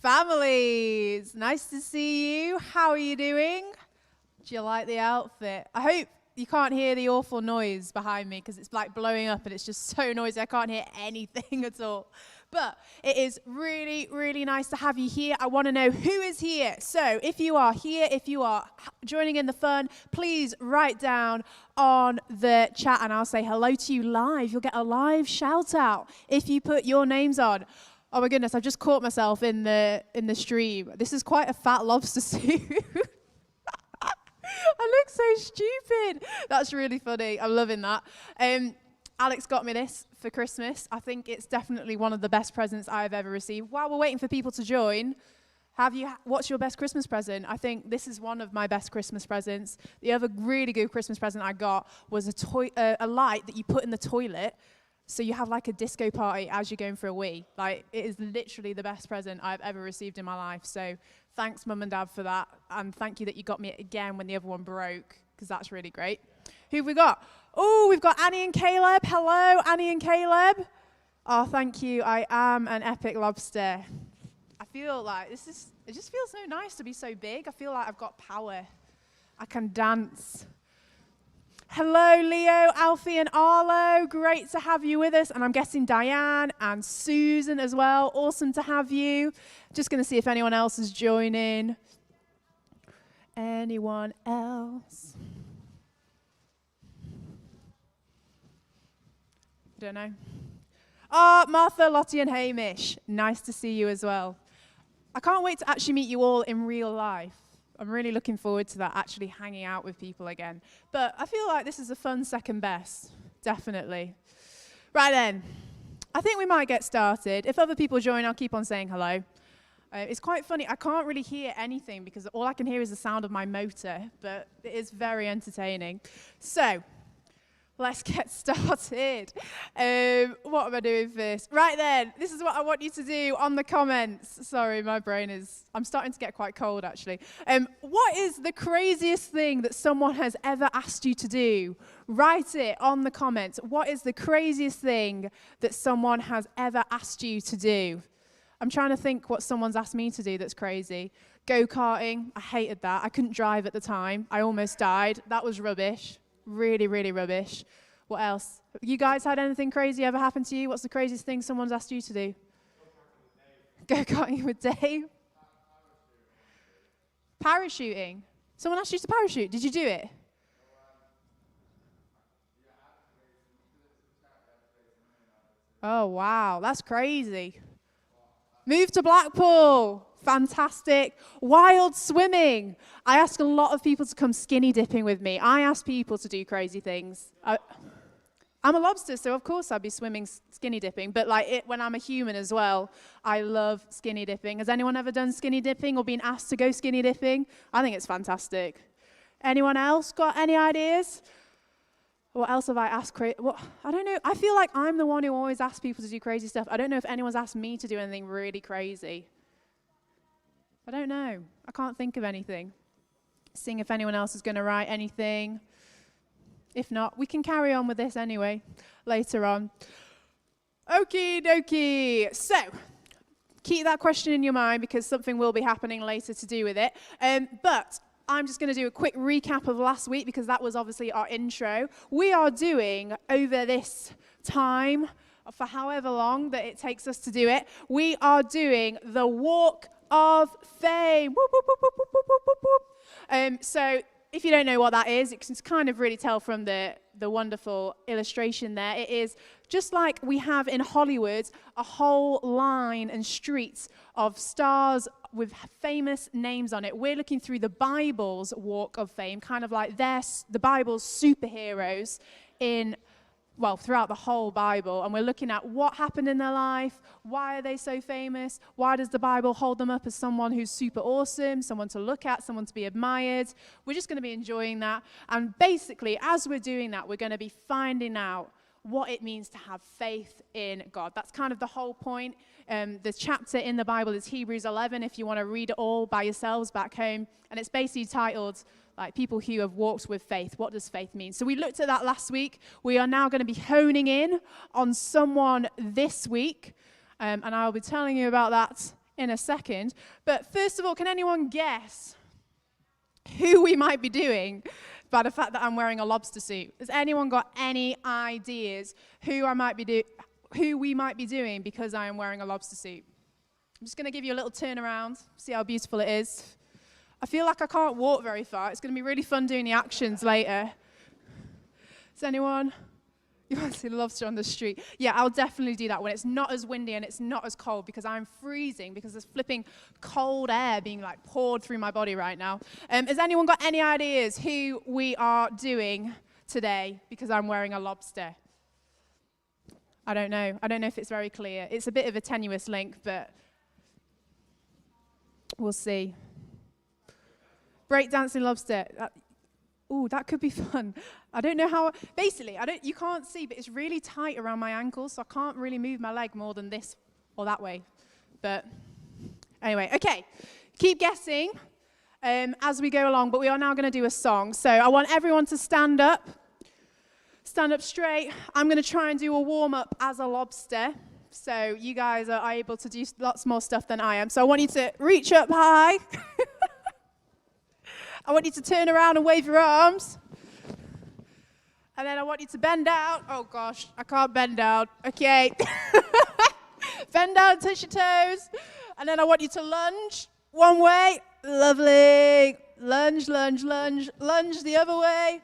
family. It's nice to see you. How are you doing? Do you like the outfit? I hope you can't hear the awful noise behind me because it's like blowing up and it's just so noisy. I can't hear anything at all. But it is really, really nice to have you here. I want to know who is here. So if you are here, if you are joining in the fun, please write down on the chat and I'll say hello to you live. You'll get a live shout out if you put your names on. Oh my goodness, I've just caught myself in the stream. This is quite a fat lobster suit. I look so stupid. That's really funny. I'm loving that. Alex got me this for Christmas. I think it's definitely one of the best presents I've ever received. While we're waiting for people to join, what's your best Christmas present? I think this is one of my best Christmas presents. The other really good Christmas present I got was a light that you put in the toilet. So you have like a disco party as you're going for a wee. Like, it is literally the best present I've ever received in my life. So thanks, Mum and Dad, for that. And thank you that you got me it again when the other one broke, because that's really great. Who have we got? Oh, we've got Annie and Caleb. Hello, Annie and Caleb. Oh, thank you. I am an epic lobster. I feel like it just feels so nice to be so big. I feel like I've got power. I can dance. Hello, Leo, Alfie, and Arlo. Great to have you with us. And I'm guessing Diane and Susan as well. Awesome to have you. Just going to see if anyone else is joining. Anyone else? I don't know. Oh, Martha, Lottie, and Hamish. Nice to see you as well. I can't wait to actually meet you all in real life. I'm really looking forward to that, actually hanging out with people again. But I feel like this is a fun second best, definitely. Right then, I think we might get started. If other people join, I'll keep on saying hello. It's quite funny, I can't really hear anything because all I can hear is the sound of my motor, but it is very entertaining. So, let's get started. What am I doing first? Right then, this is what I want you to do on the comments. Sorry, my brain I'm starting to get quite cold actually. What is the craziest thing that someone has ever asked you to do? Write it on the comments. What is the craziest thing that someone has ever asked you to do? I'm trying to think what someone's asked me to do that's crazy. Go-karting, I hated that. I couldn't drive at the time. I almost died. That was rubbish. Really, really rubbish. What else? You guys had anything crazy ever happen to you? What's the craziest thing someone's asked you to do? Go-karting with Dave. Parachuting. Someone asked you to parachute. Did you do it? Oh, wow. That's crazy. Move to Blackpool. Fantastic. Wild swimming. I ask a lot of people to come skinny dipping with me. I ask people to do crazy things. I'm a lobster, so of course I'd be swimming skinny dipping. But when I'm a human as well, I love skinny dipping. Has anyone ever done skinny dipping or been asked to go skinny dipping? I think it's fantastic. Anyone else got any ideas? What else have I asked? I don't know. I feel like I'm the one who always asks people to do crazy stuff. I don't know if anyone's asked me to do anything really crazy. I don't know. I can't think of anything. Seeing if anyone else is going to write anything. If not, we can carry on with this anyway, later on. Okie dokie. So, keep that question in your mind because something will be happening later to do with it. But I'm just going to do a quick recap of last week because that was obviously our intro. We are doing, over this time, for however long that it takes us to do it, we are doing the Walk of Fame. Whoop, whoop, whoop, whoop, whoop, whoop, whoop. So if you don't know what that is, you can kind of really tell from the wonderful illustration there. It is just like we have in Hollywood, a whole line and streets of stars with famous names on it. We're looking through the Bible's Walk of Fame, kind of like the Bible's superheroes throughout the whole Bible, and we're looking at what happened in their life, why are they so famous, why does the Bible hold them up as someone who's super awesome, someone to look at, someone to be admired. We're just going to be enjoying that, and basically, as we're doing that, we're going to be finding out what it means to have faith in God. That's kind of the whole point. The chapter in the Bible is Hebrews 11, if you want to read it all by yourselves back home, and it's basically titled like people who have walked with faith. What does faith mean? So we looked at that last week. We are now going to be honing in on someone this week, and I'll be telling you about that in a second. But first of all, can anyone guess who we might be doing by the fact that I'm wearing a lobster suit? Has anyone got any ideas who we might be doing because I am wearing a lobster suit? I'm just going to give you a little turn around, see how beautiful it is. I feel like I can't walk very far. It's going to be really fun doing the actions later. Does anyone? You want to see the lobster on the street? Yeah, I'll definitely do that when it's not as windy and it's not as cold, because I'm freezing because there's flipping cold air being like poured through my body right now. Has anyone got any ideas who we are doing today because I'm wearing a lobster? I don't know. I don't know if it's very clear. It's a bit of a tenuous link, but we'll see. Breakdancing lobster. That could be fun. I don't know how, basically, you can't see, but it's really tight around my ankles, so I can't really move my leg more than this or that way. But anyway, okay, keep guessing as we go along, but we are now going to do a song. So I want everyone to stand up straight. I'm going to try and do a warm-up as a lobster, so you guys are able to do lots more stuff than I am. So I want you to reach up high. I want you to turn around and wave your arms. And then I want you to bend out. Oh, gosh, I can't bend down. Okay. Bend down, touch your toes. And then I want you to lunge one way. Lovely. Lunge, lunge, lunge. Lunge the other way.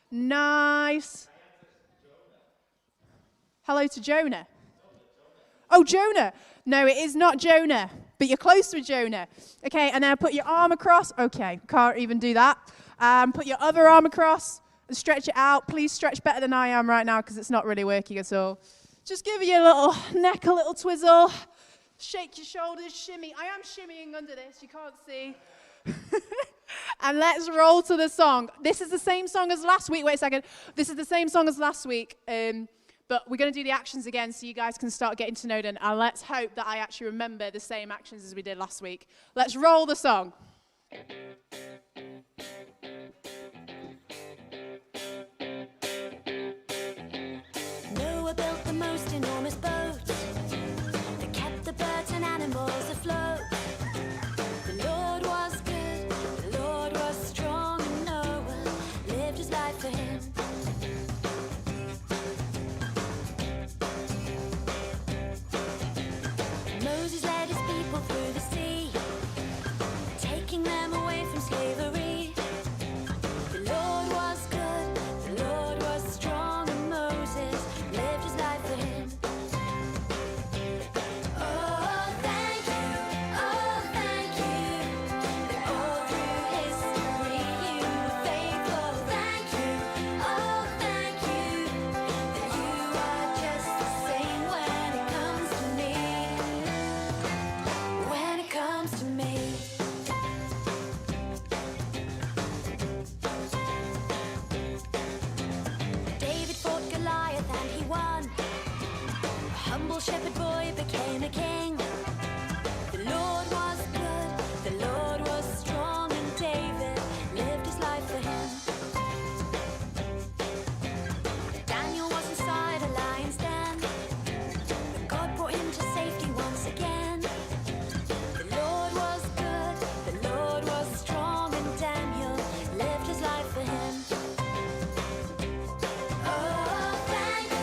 Nice. Hello to Jonah. Oh, Jonah. No, it is not Jonah, but you're close with Jonah. Okay, and then put your arm across. Okay, can't even do that. Put your other arm across and stretch it out. Please stretch better than I am right now because it's not really working at all. Just give your little neck a little twizzle. Shake your shoulders, shimmy. I am shimmying under this, you can't see. And let's roll to the song. This is the same song as last week. Wait a second. This is the same song as last week. But we're going to do the actions again so you guys can start getting to know them. And let's hope that I actually remember the same actions as we did last week. Let's roll the song. Noah built the most enormous boat that kept the birds and animals afloat. The Lord was good, the Lord was strong, and Noah lived his life for him. Moses led his people through the sea, taking them away from slavery. The Lord was good, the Lord was strong, and Moses lived his life for him. Oh, thank you, that all through history you were faithful. Thank you, that you are just the same when it comes to me. When it comes to me. David fought Goliath and he won. A humble shepherd boy became a king. The Lord was good, the Lord was strong, and David lived his life for him. Daniel was inside a lion's den, but God brought him to safety once again. The Lord was good, the Lord was strong, and Daniel lived his life for him. Oh, thank you,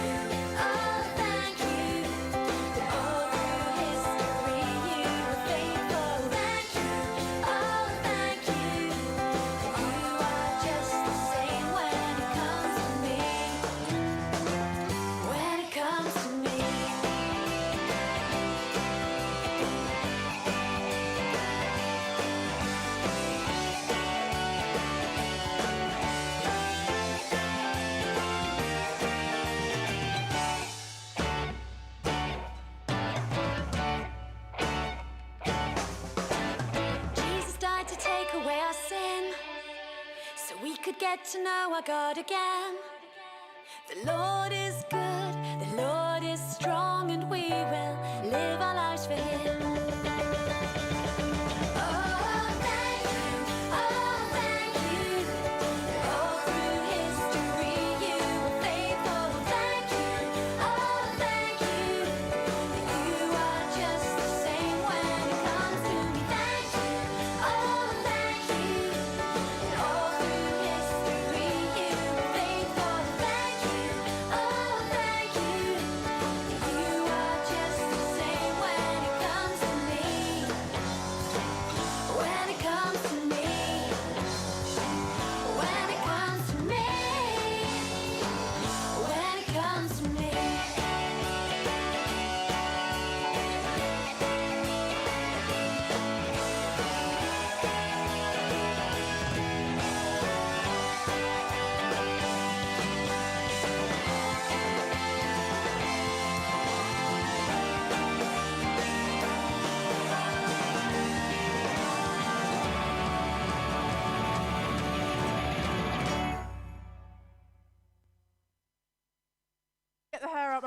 that all through history you were faithful. Thank you, that you are just the same when it comes to me. When it comes to me. Jesus died to take away our sin, so we could get to know our God again. The Lord is good, the Lord is strong, and we will live our lives for Him. Oh, thank you, that all through history you were faithful. Thank you, that you are just the same when it comes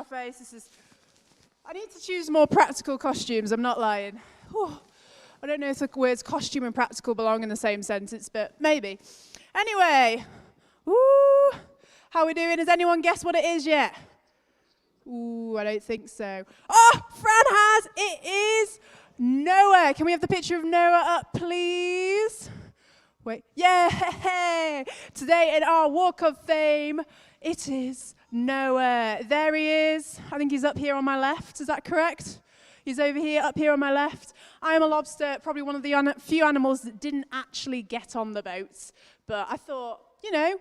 face. I need to choose more practical costumes, I'm not lying. Whew. I don't know if the words costume and practical belong in the same sentence, but maybe. Anyway, woo, how are we doing? Has anyone guessed what it is yet? Ooh, I don't think so. Oh, Fran has. It is Noah. Can we have the picture of Noah up, please? Wait. Yeah. Today in our Walk of Fame, it is Noah. There he is. I think he's up here on my left. Is that correct? He's over here, up here on my left. I am a lobster, probably one of the few animals that didn't actually get on the boats. But I thought, you know,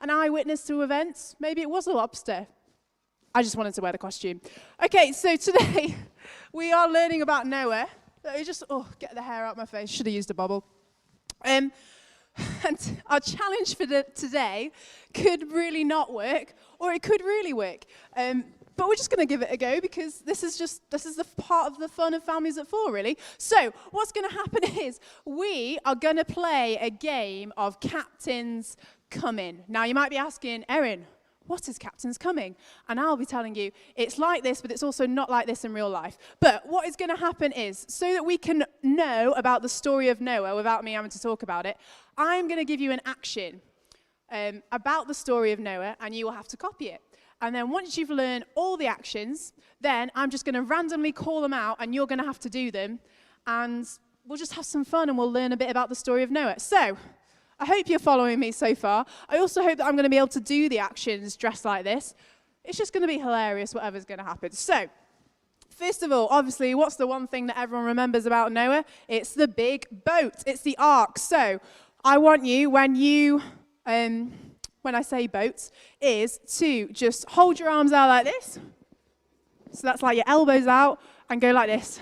an eyewitness to events, maybe it was a lobster. I just wanted to wear the costume. Okay, so today we are learning about Noah. Get the hair out of my face. Should have used a bobble. And our challenge for today could really not work, or it could really work. But we're just going to give it a go because this is the part of the fun of Families at Four, really. So what's going to happen is we are going to play a game of Captain's Coming. Now, you might be asking, Erin, what is Captain's Coming? And I'll be telling you, it's like this, but it's also not like this in real life. But what is going to happen is, so that we can know about the story of Noah without me having to talk about it, I'm going to give you an action about the story of Noah, and you will have to copy it. And then once you've learned all the actions, then I'm just going to randomly call them out, and you're going to have to do them. And we'll just have some fun, and we'll learn a bit about the story of Noah. So I hope you're following me so far. I also hope that I'm going to be able to do the actions dressed like this. It's just going to be hilarious, whatever's going to happen. So, first of all, obviously, what's the one thing that everyone remembers about Noah? It's the big boat. It's the ark. So, I want you, when I say boats, is to just hold your arms out like this. So that's like your elbows out and go like this.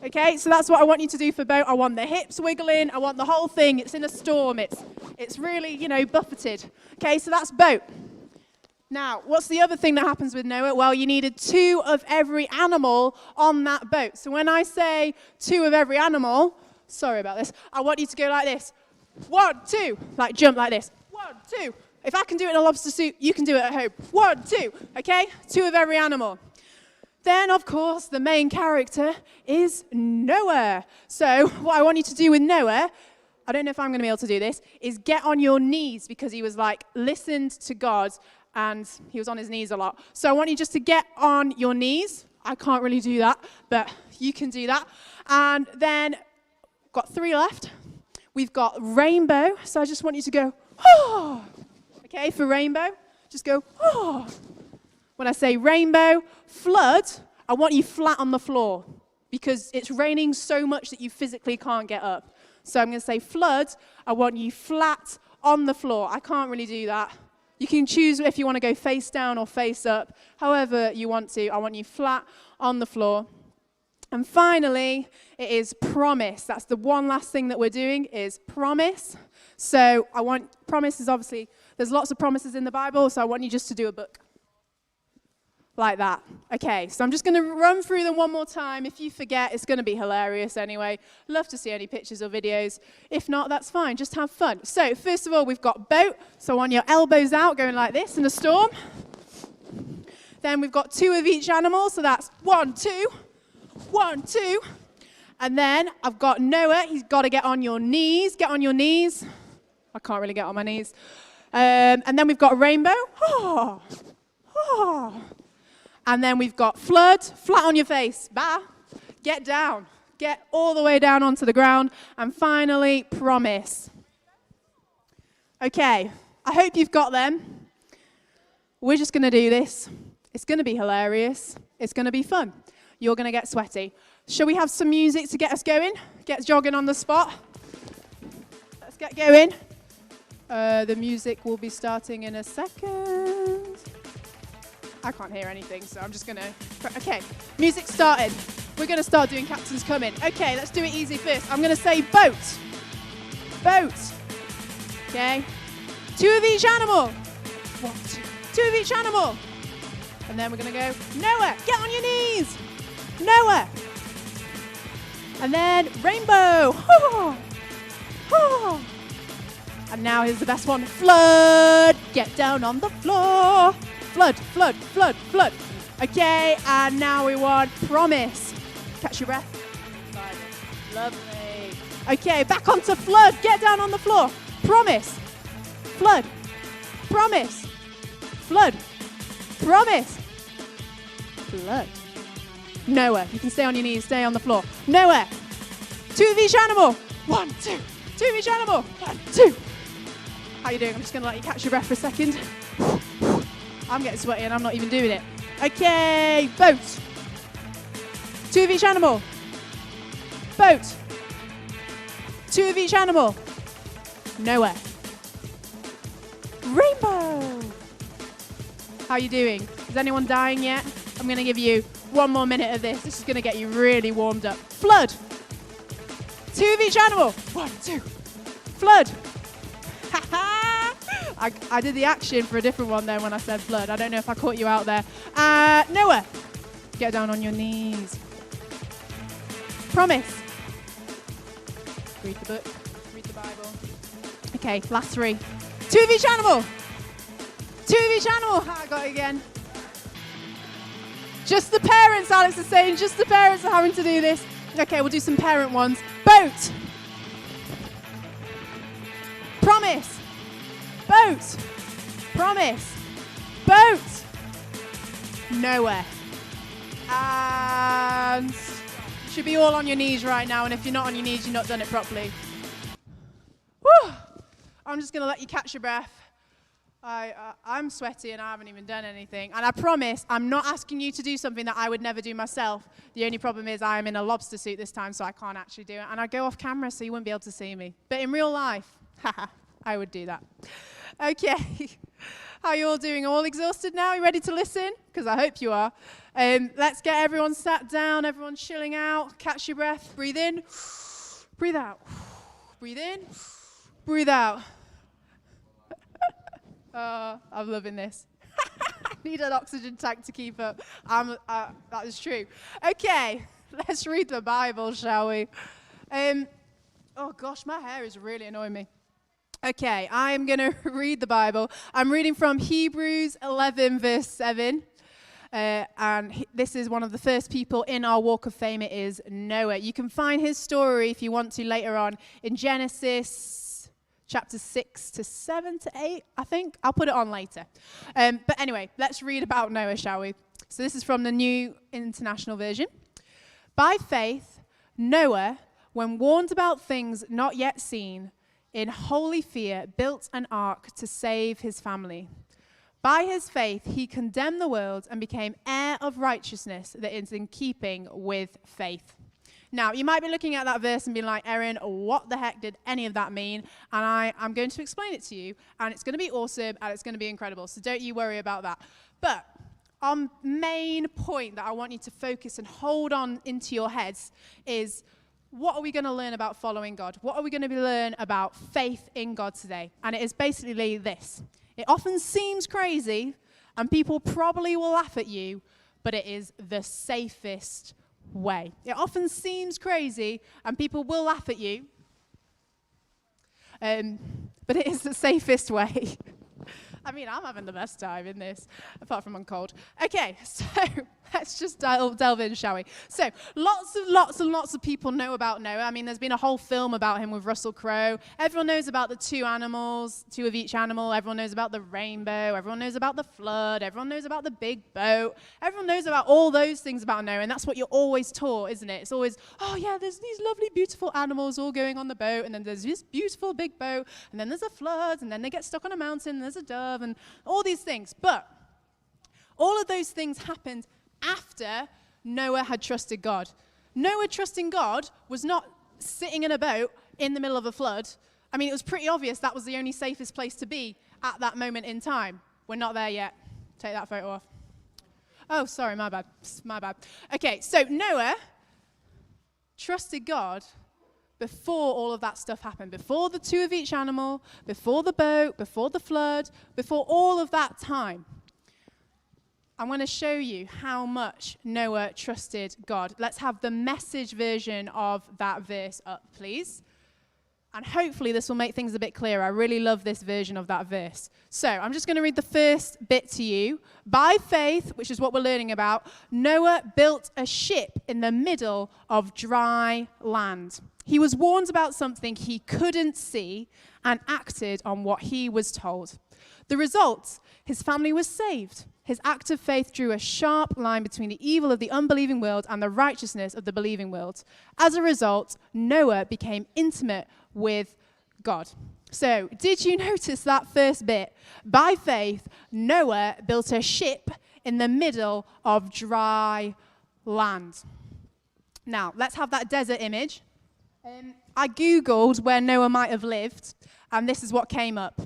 Okay, so that's what I want you to do for boat. I want the hips wiggling. I want the whole thing. It's in a storm. It's really, buffeted. Okay, so that's boat. Now, what's the other thing that happens with Noah? Well, you needed 2 of every animal on that boat. So when I say 2 of every animal, sorry about this, I want you to go like this. 1, 2, like jump like this. 1, 2. If I can do it in a lobster suit, you can do it at home. 1, 2, okay? 2 of every animal. Then, of course, the main character is Noah. So what I want you to do with Noah, I don't know if I'm going to be able to do this, is get on your knees, because he was listened to God, and he was on his knees a lot. So I want you just to get on your knees. I can't really do that, but you can do that. And then, got 3 left. We've got rainbow, so I just want you to go, oh. Okay, for rainbow, just go, oh. When I say rainbow, flood, I want you flat on the floor because it's raining so much that you physically can't get up. So I'm going to say flood, I want you flat on the floor. I can't really do that. You can choose if you want to go face down or face up, however you want to. I want you flat on the floor. And finally, it is promise. That's the one last thing that we're doing is promise. So promise is obviously, there's lots of promises in the Bible, so I want you just to do a book. Like that. Okay, so I'm just going to run through them one more time. If you forget, it's going to be hilarious anyway. Love to see any pictures or videos. If not, that's fine. Just have fun. So, first of all, we've got boat. So, I want your elbows out, going like this in a storm. Then we've got 2 of each animal. So, that's 1, 2. 1, 2. And then I've got Noah. He's got to get on your knees. Get on your knees. I can't really get on my knees. And then we've got rainbow. Oh. Oh. And then we've got flood, flat on your face. Bah. Get down. Get all the way down onto the ground. And finally, promise. Okay, I hope you've got them. We're just going to do this. It's going to be hilarious. It's going to be fun. You're going to get sweaty. Shall we have some music to get us going? Get jogging on the spot. Let's get going. The music will be starting in a second. I can't hear anything, so I'm just going to... Okay, music started. We're going to start doing Captain's Coming. Okay, let's do it easy first. I'm going to say boat. Boat. Okay. 2 of each animal. 1, 2. 2 of each animal. And then we're going to go, Noah, get on your knees. Noah. And then rainbow. Oh. Oh. And now here's the best one. Flood. Get down on the floor. Flood, flood, flood, flood. Okay, and now we want promise. Catch your breath. Lovely. Okay, back onto flood. Get down on the floor. Promise. Flood. Promise. Flood. Promise. Flood. Noah. You can stay on your knees. Stay on the floor. Noah. 2 of each animal. 1, 2. 2 of each animal. 1, 2. How you doing? I'm just going to let you catch your breath for a second. I'm getting sweaty and I'm not even doing it. Okay, boat. 2 of each animal. Boat. 2 of each animal. Nowhere. Rainbow. How you doing? Is anyone dying yet? I'm going to give you 1 more minute of this. This is going to get you really warmed up. Flood. 2 of each animal. 1, 2. Flood. I did the action for a different one there when I said flood. I don't know if I caught you out there. Noah. Get down on your knees. Promise. Read the book. Read the Bible. Okay, last 3. 2 of each animal. 2 of each animal. I got it again. Just the parents, Alex is saying. Just the parents are having to do this. Okay, we'll do some parent ones. Boat. Promise. Boat. Promise. Boat. Nowhere. And you should be all on your knees right now, and if you're not on your knees, you've not done it properly. Whew. I'm just going to let you catch your breath. I'm sweaty and I haven't even done anything. And I promise I'm not asking you to do something that I would never do myself. The only problem is I'm in a lobster suit this time, so I can't actually do it. And I go off camera, so you wouldn't be able to see me. But in real life, I would do that. Okay. How are you all doing? All exhausted now? You ready to listen? Because I hope you are. Let's get everyone sat down, everyone chilling out. Catch your breath. Breathe in. Breathe out. Breathe in. Breathe out. I'm loving this. I need an oxygen tank to keep up. That is true. Okay, let's read the Bible, shall we? Oh gosh, my hair is really annoying me. Okay, I'm going to read the Bible. I'm reading from Hebrews 11, verse 7. This is one of the first people in our walk of fame. It is Noah. You can find his story, if you want to, later on in Genesis chapter 6 to 7 to 8, I think. I'll put it on later. But anyway, let's read about Noah, shall we? So this is from the New International Version. By faith, Noah, when warned about things not yet seen, in holy fear, built an ark to save his family. By his faith, he condemned the world and became heir of righteousness that is in keeping with faith. Now, you might be looking at that verse and being like, Erin, what the heck did any of that mean? And I'm going to explain it to you, and it's going to be awesome, and it's going to be incredible, so don't you worry about that. But our main point that I want you to focus and hold on into your heads is, what are we going to learn about following God? What are we going to learn about faith in God today? And it is basically this. It often seems crazy, and people probably will laugh at you, but it is the safest way. It often seems crazy, and people will laugh at you, but it is the safest way. I mean, I'm having the best time in this, apart from I'm cold. Okay, so let's just delve in, shall we? So lots of people know about Noah. I mean, there's been a whole film about him with Russell Crowe. Everyone knows about the 2 animals, 2 of each animal. Everyone knows about the rainbow. Everyone knows about the flood. Everyone knows about the big boat. Everyone knows about all those things about Noah, and that's what you're always taught, isn't it? It's always, oh yeah, there's these lovely, beautiful animals all going on the boat, and then there's this beautiful big boat, and then there's a flood, and then they get stuck on a mountain, and there's a dove, and all these things. But all of those things happened after Noah had trusted God. Noah trusting God was not sitting in a boat in the middle of a flood. I mean, it was pretty obvious that was the only safest place to be at that moment in time. We're not there yet. Take that photo off. Oh, sorry, my bad. My bad. Okay, so Noah trusted God before all of that stuff happened, before the 2 of each animal, before the boat, before the flood, before all of that time. I'm going to show you how much Noah trusted God. Let's have the Message version of that verse up, please. And hopefully this will make things a bit clearer. I really love this version of that verse. So I'm just going to read the first bit to you. By faith, which is what we're learning about, Noah built a ship in the middle of dry land. He was warned about something he couldn't see and acted on what he was told. The result, his family was saved. His act of faith drew a sharp line between the evil of the unbelieving world and the righteousness of the believing world. As a result, Noah became intimate with God. So, did you notice that first bit? By faith, Noah built a ship in the middle of dry land. Now, let's have that desert image. I Googled where Noah might have lived, and this is what came up.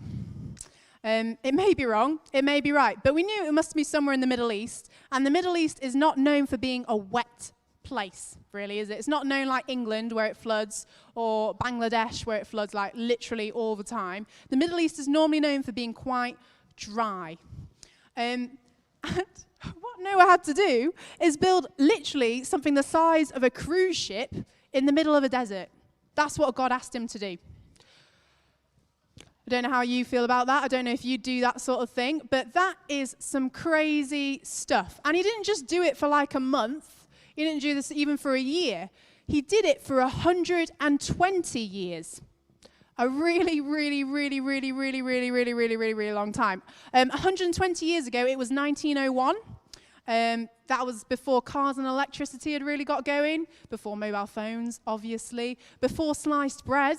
It may be wrong, it may be right, but we knew it must be somewhere in the Middle East, and the Middle East is not known for being a wet place, really, is it? It's not known like England, where it floods, or Bangladesh, where it floods like literally all the time. The Middle East is normally known for being quite dry. And what Noah had to do is build literally something the size of a cruise ship in the middle of a desert. That's what God asked him to do. I don't know how you feel about that. I don't know if you do that sort of thing, but that is some crazy stuff. And he didn't just do it for like a month. He didn't do this even for a year. He did it for 120 years. A really, really, really, really, really, really, really, really, really, really long time. 120 years ago, it was 1901. That was before cars and electricity had really got going, before mobile phones, obviously, before sliced bread,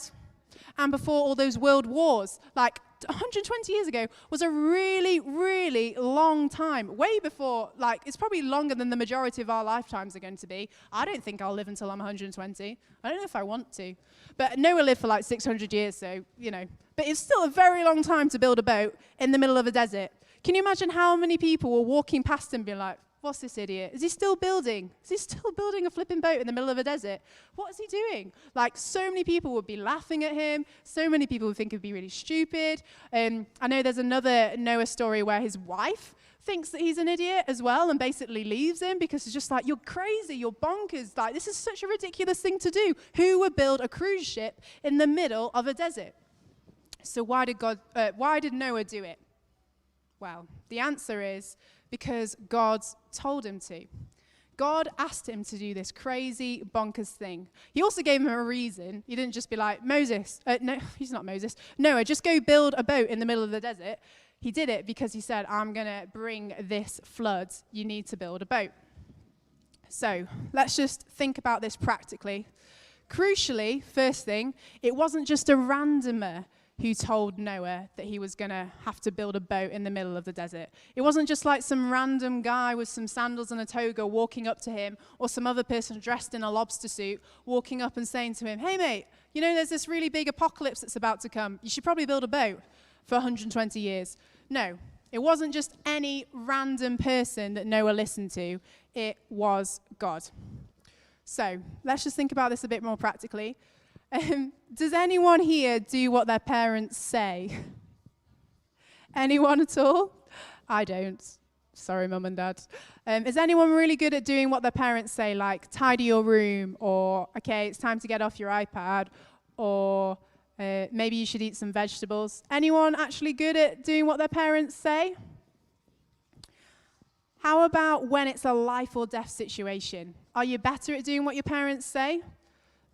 and before all those world wars. Like, 120 years ago was a really, really long time. Way before, like, it's probably longer than the majority of our lifetimes are going to be. I don't think I'll live until I'm 120. I don't know if I want to. But Noah lived for like 600 years, so, you know. But it's still a very long time to build a boat in the middle of a desert. Can you imagine how many people were walking past him being like, what's this idiot? Is he still building? Is he still building a flipping boat in the middle of a desert? What is he doing? Like, so many people would be laughing at him. So many people would think it would be really stupid. I know there's another Noah story where his wife thinks that he's an idiot as well and basically leaves him because it's just like, you're crazy, you're bonkers. Like, this is such a ridiculous thing to do. Who would build a cruise ship in the middle of a desert? So why did Noah do it? Well, the answer is because God told him to. God asked him to do this crazy, bonkers thing. He also gave him a reason. He didn't just be like, no, he's not Moses. Noah, just go build a boat in the middle of the desert. He did it because he said, I'm going to bring this flood. You need to build a boat. So let's just think about this practically. Crucially, first thing, it wasn't just a randomer who told Noah that he was going to have to build a boat in the middle of the desert. It wasn't just like some random guy with some sandals and a toga walking up to him, or some other person dressed in a lobster suit walking up and saying to him, hey mate, you know there's this really big apocalypse that's about to come. You should probably build a boat for 120 years. No, it wasn't just any random person that Noah listened to. It was God. So let's just think about this a bit more practically. Does anyone here do what their parents say? Anyone at all? I don't. Sorry, Mum and Dad. Is anyone really good at doing what their parents say, like tidy your room, or, okay, it's time to get off your iPad, or maybe you should eat some vegetables? Anyone actually good at doing what their parents say? How about when it's a life or death situation? Are you better at doing what your parents say?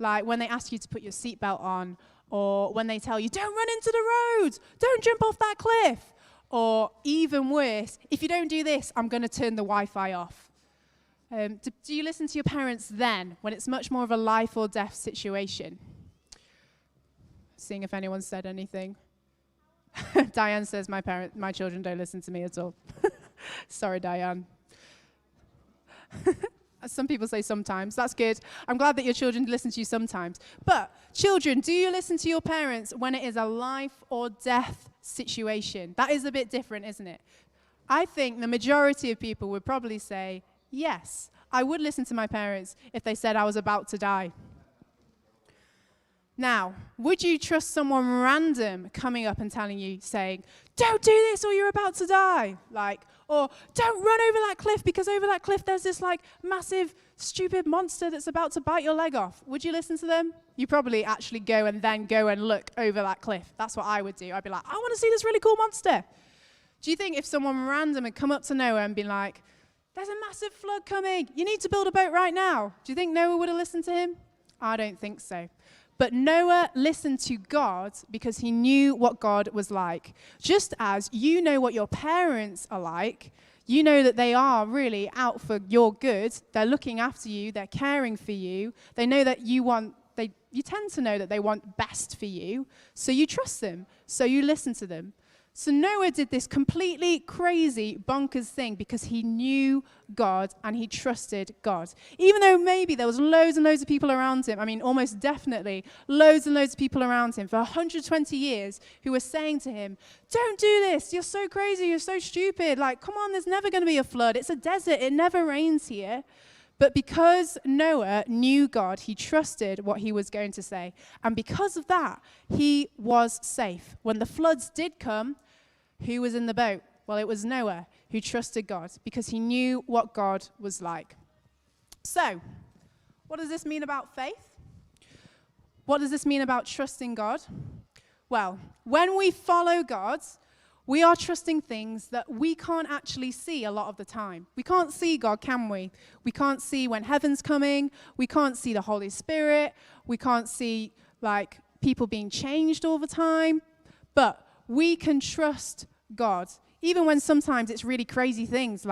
Like when they ask you to put your seatbelt on, or when they tell you, don't run into the road, don't jump off that cliff. Or even worse, if you don't do this, I'm going to turn the Wi-Fi off. Do you listen to your parents then, when it's much more of a life or death situation? Seeing if anyone said anything. Diane says my children don't listen to me at all. Sorry, Diane. Some people say sometimes. That's good. I'm glad that your children listen to you sometimes. But children, do you listen to your parents when it is a life or death situation? That is a bit different, isn't it? I think the majority of people would probably say, yes, I would listen to my parents if they said I was about to die. Now, would you trust someone random coming up and telling you, saying, don't do this or you're about to die? Or don't run over that cliff because over that cliff there's this massive, stupid monster that's about to bite your leg off. Would you listen to them? You probably actually go and look over that cliff. That's what I would do. I'd be like, I want to see this really cool monster. Do you think if someone random had come up to Noah and been like, there's a massive flood coming, you need to build a boat right now, do you think Noah would have listened to him? I don't think so. But Noah listened to God because he knew what God was like. Just as you know what your parents are like, you know that they are really out for your good. They're looking after you. They're caring for you. They know that you tend to know that they want best for you. So you trust them. So you listen to them. So Noah did this completely crazy, bonkers thing because he knew God and he trusted God. Even though maybe there was loads and loads of people around him, almost definitely loads and loads of people around him for 120 years who were saying to him, don't do this, you're so crazy, you're so stupid, come on, there's never going to be a flood, it's a desert, it never rains here. But because Noah knew God, he trusted what he was going to say. And because of that, he was safe. When the floods did come, who was in the boat? Well, it was Noah who trusted God because he knew what God was like. So, what does this mean about faith? What does this mean about trusting God? Well, when we follow God, we are trusting things that we can't actually see a lot of the time. We can't see God, can we? We can't see when heaven's coming. We can't see the Holy Spirit. We can't see, people being changed all the time. But we can trust God, even when sometimes it's really crazy things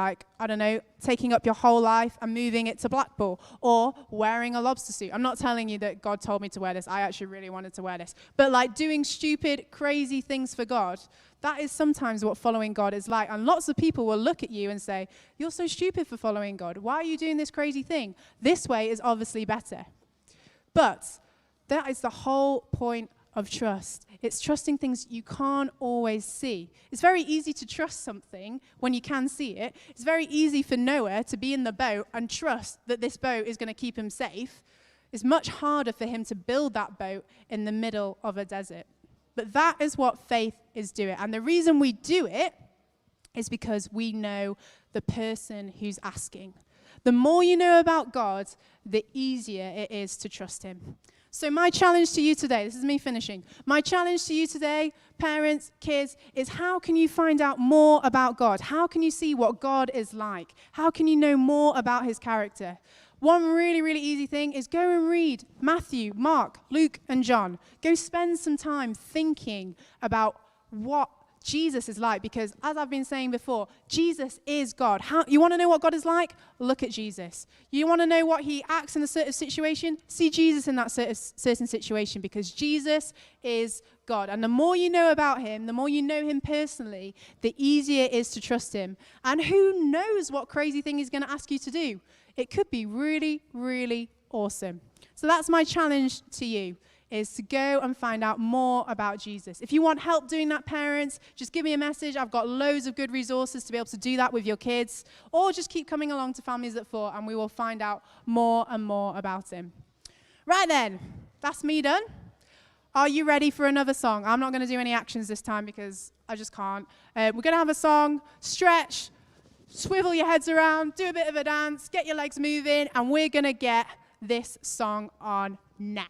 taking up your whole life and moving it to Blackpool or wearing a lobster suit. I'm not telling you that God told me to wear this. I actually really wanted to wear this. But doing stupid, crazy things for God, that is sometimes what following God is like. And lots of people will look at you and say, you're so stupid for following God. Why are you doing this crazy thing? This way is obviously better. But that is the whole point of trust. It's trusting things you can't always see. It's very easy to trust something when you can see it. It's very easy for Noah to be in the boat and trust that this boat is going to keep him safe. It's much harder for him to build that boat in the middle of a desert. But that is what faith is doing. And the reason we do it is because we know the person who's asking. The more you know about God, the easier it is to trust him. So my challenge to you today, this is me finishing. My challenge to you today, parents, kids, is how can you find out more about God? How can you see what God is like? How can you know more about his character? One really, really easy thing is go and read Matthew, Mark, Luke, and John. Go spend some time thinking about what Jesus is like, because as I've been saying before, Jesus is God. You want to know what God is like? Look at Jesus. You want to know what he acts in a certain situation? See Jesus in that certain situation, because Jesus is God. And the more you know about him, the more you know him personally, the easier it is to trust him. And who knows what crazy thing he's going to ask you to do? It could be really, really awesome. So that's my challenge to you, is to go and find out more about Jesus. If you want help doing that, parents, just give me a message. I've got loads of good resources to be able to do that with your kids. Or just keep coming along to Families at 4 and we will find out more and more about him. Right then, that's me done. Are you ready for another song? I'm not going to do any actions this time because I just can't. We're going to have a song, stretch, swivel your heads around, do a bit of a dance, get your legs moving, and we're going to get this song on now.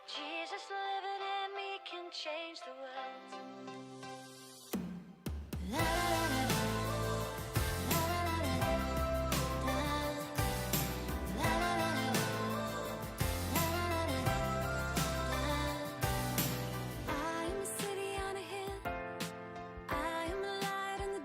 Jesus living in me can change the world. La, la, la, I am a city on a hill. I am a light in the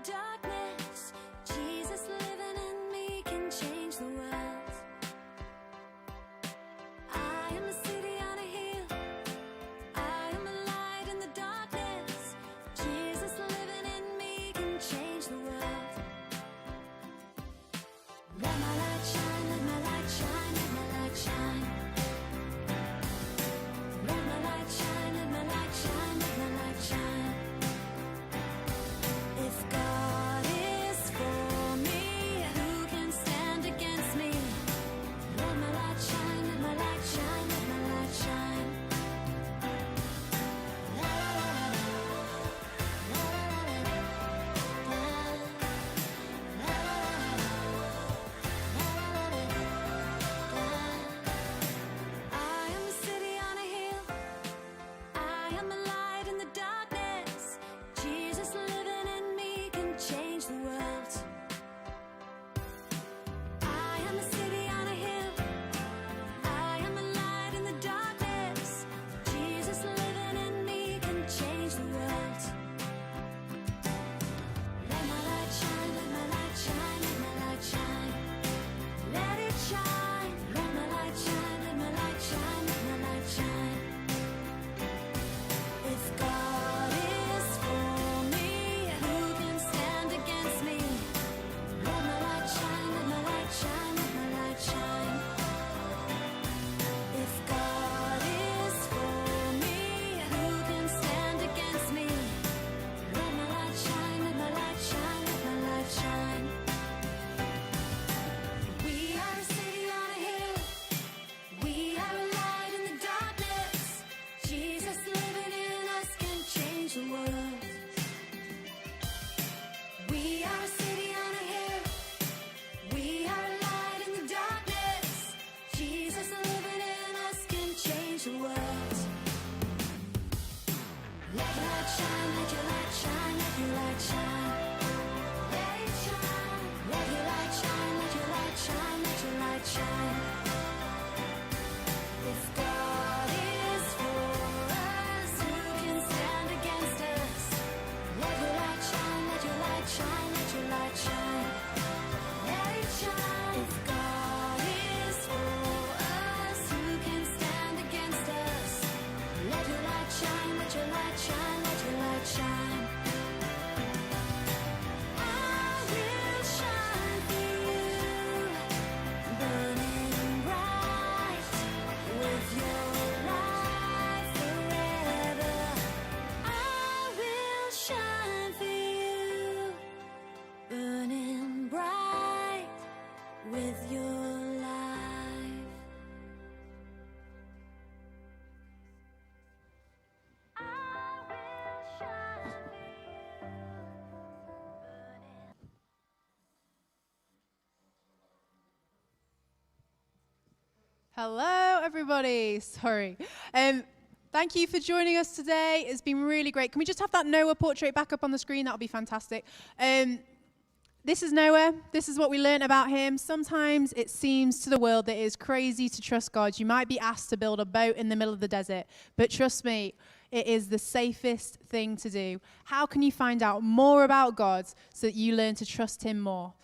Hello, everybody. Sorry. Thank you for joining us today. It's been really great. Can we just have that Noah portrait back up on the screen? That would be fantastic. This is Noah. This is what we learned about him. Sometimes it seems to the world that it is crazy to trust God. You might be asked to build a boat in the middle of the desert, but trust me, it is the safest thing to do. How can you find out more about God so that you learn to trust him more?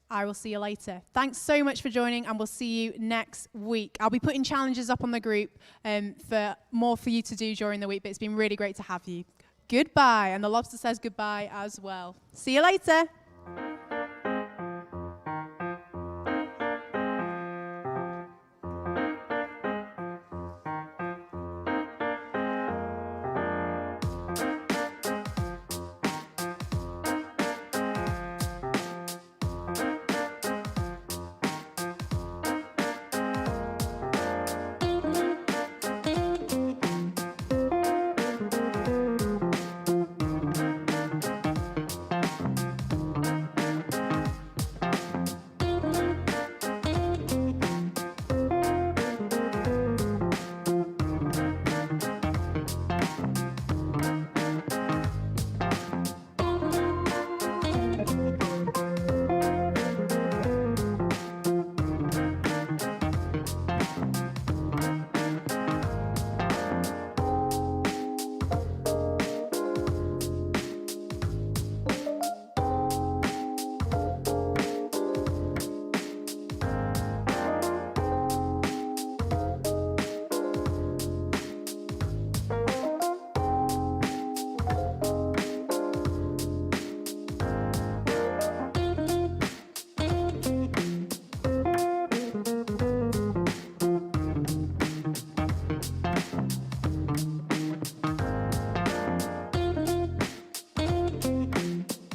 I will see you later. Thanks so much for joining, and we'll see you next week. I'll be putting challenges up on the group for more for you to do during the week, but it's been really great to have you. Goodbye. And the lobster says goodbye as well. See you later.